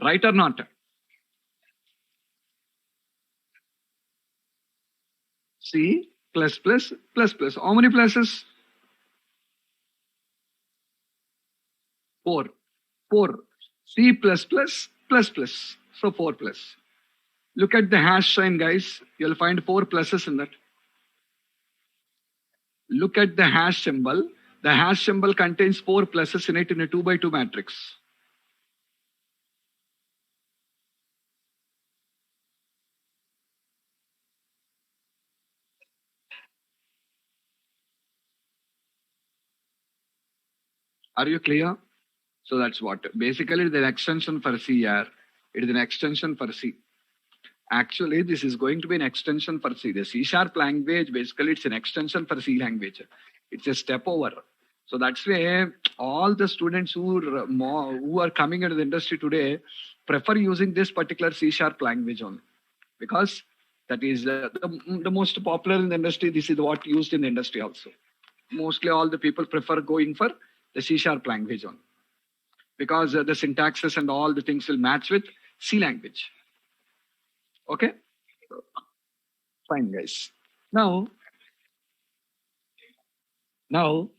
Right or not? C plus plus plus plus. How many pluses? 4. 4. C plus plus plus plus. So 4 plus. Look at the hash sign, guys. You'll find 4 pluses in that. Look at the hash symbol. The hash symbol contains 4 pluses in it in a 2 by 2 matrix. Are you clear? So that's what. Basically, the extension for C here. It is an extension for C. Actually, this is going to be an extension for C. The C# language, basically, it's an extension for C language. It's a step over. So that's why all the students who are coming into the industry today prefer using this particular C# language only, because that is the most popular in the industry. This is what used in the industry also. Mostly all the people prefer going for the C# language only, because the syntaxes and all the things will match with C language. Okay, fine, guys. Now, now,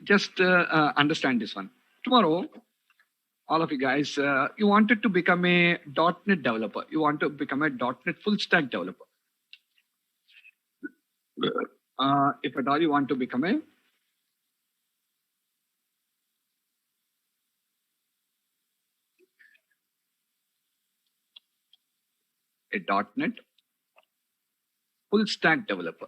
just understand this one. Tomorrow, all of you guys, you wanted to become a .NET developer. You want to become a .NET full stack developer. If at all you want to become a .NET full stack developer.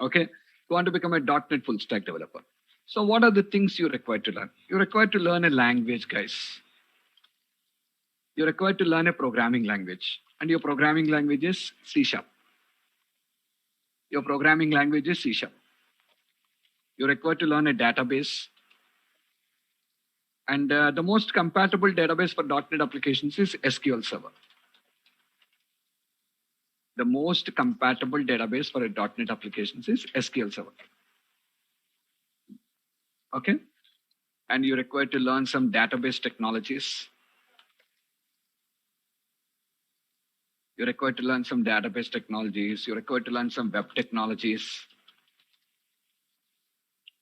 Okay, you want to become a .NET full stack developer. So what are the things you require to learn? You require to learn a language, guys. You're required to learn a programming language, and your programming language is C#. Your programming language is C#. You're required to learn a database, and the most compatible database for .NET applications is SQL Server. The most compatible database for a .NET applications is SQL Server. Okay, and you're required to learn some database technologies. You're required to learn some database technologies. You're required to learn some web technologies.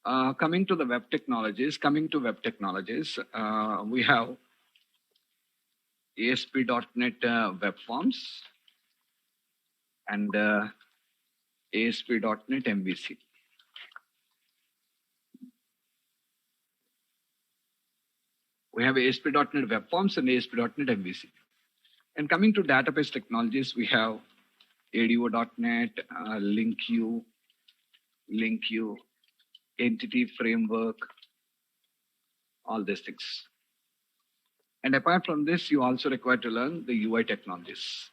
Coming to web technologies, we have ASP.NET Web Forms and ASP.NET MVC. We have ASP.NET Web Forms and ASP.NET MVC. And coming to database technologies, we have ADO.NET, LinkU, Entity Framework, all these things. And apart from this, you also require to learn the UI technologies.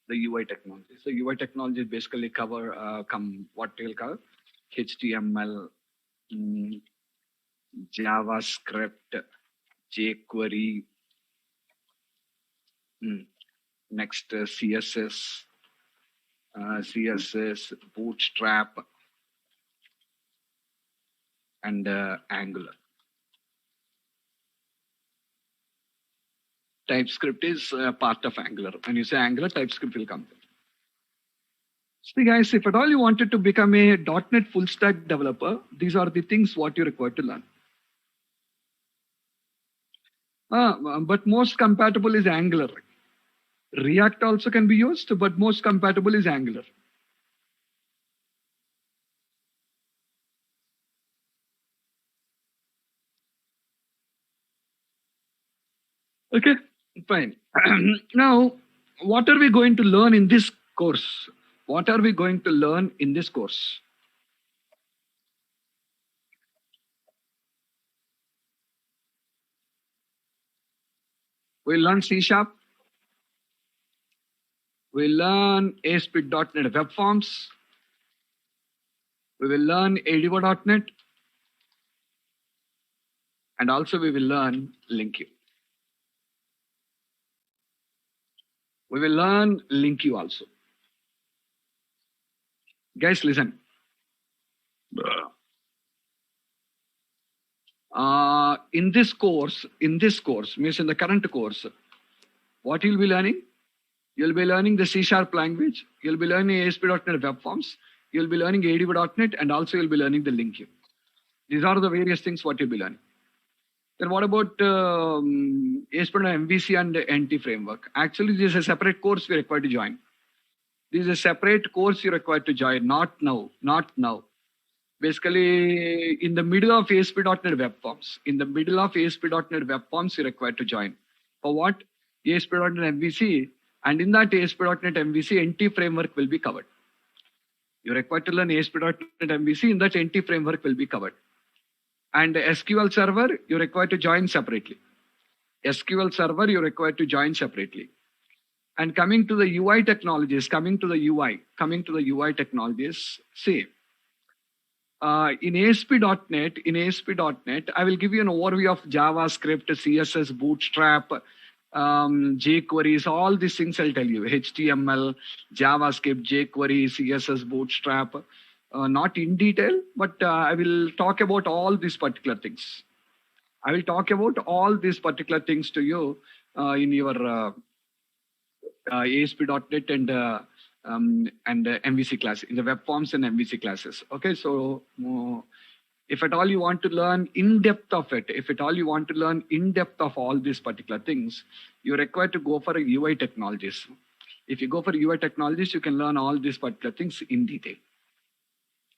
The UI technologies basically cover what will cover HTML, JavaScript, jQuery, next CSS, Bootstrap, and Angular. TypeScript is part of Angular. When you say Angular, TypeScript will come. See, guys, if at all you wanted to become a .NET full stack developer, these are the things what you require to learn. But most compatible is Angular. React also can be used, but most compatible is Angular. Okay, fine. Now, what are we going to learn in this course? What are we going to learn in this course? We'll learn C#. We'll learn ASP.NET Web Forms. We will learn ADO.NET. And also we will learn LinkU. We will learn LinkU also. Guys, listen. In this course, means in the current course, what you'll be learning? You'll be learning the C# language. You'll be learning ASP.NET Web Forms. You'll be learning ADB.NET, and also you'll be learning the link queue. These are the various things what you'll be learning. Then what about ASP.NET MVC and NT framework? Actually, this is a separate course we require to join. This is a separate course you require to join. Not now. Not now. Basically, in the middle of ASP.NET Web Forms. In the middle of ASP.NET Web Forms, you require to join. For what? ASP.NET MVC. And in that ASP.NET MVC, NT framework will be covered. You require to learn ASP.NET MVC. In that NT framework will be covered. And SQL Server, you require to join separately. SQL Server, you require to join separately. And coming to the UI technologies, see, in ASP.NET, I will give you an overview of JavaScript, CSS, Bootstrap, jQueries, all these things I'll tell you. HTML, JavaScript, jQuery, CSS, Bootstrap. Not in detail, but I will talk about all these particular things. I will talk about all these particular things to you in your ASP.NET and MVC class, in the web forms and MVC classes. Okay, so if at all you want to learn in depth of it, of all these particular things, you're required to go for a UI technologies. If you go for UI technologies, you can learn all these particular things in detail.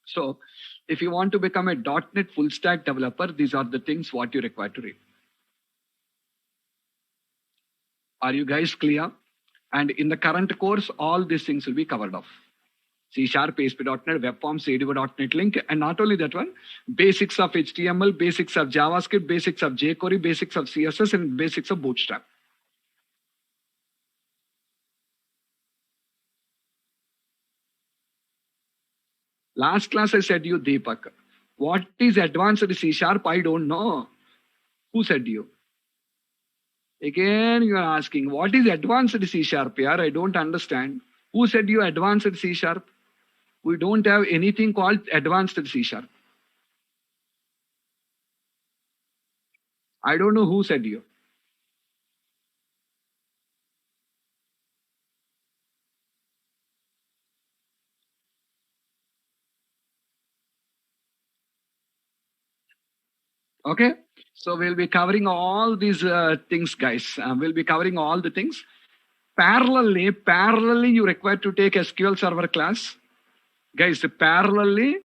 So if you want to become a .NET full stack developer, these are the things what you require to read. Are you guys clear? And in the current course, all these things will be covered off. C#, ASP.NET, Web Forms, ADB.NET Link, and not only that one, basics of HTML, basics of JavaScript, basics of jQuery, basics of CSS, and basics of Bootstrap. Last class I said you, Deepak, what is advanced C#? I don't know. Who said you? Again, you are asking, what is advanced C#? Here, I don't understand. Who said you advanced C#? We don't have anything called advanced C#. I don't know who said you. Okay, so we'll be covering all these things, guys. We'll be covering all the things. Parallelly, you require to take SQL Server class. Guys, parallelly,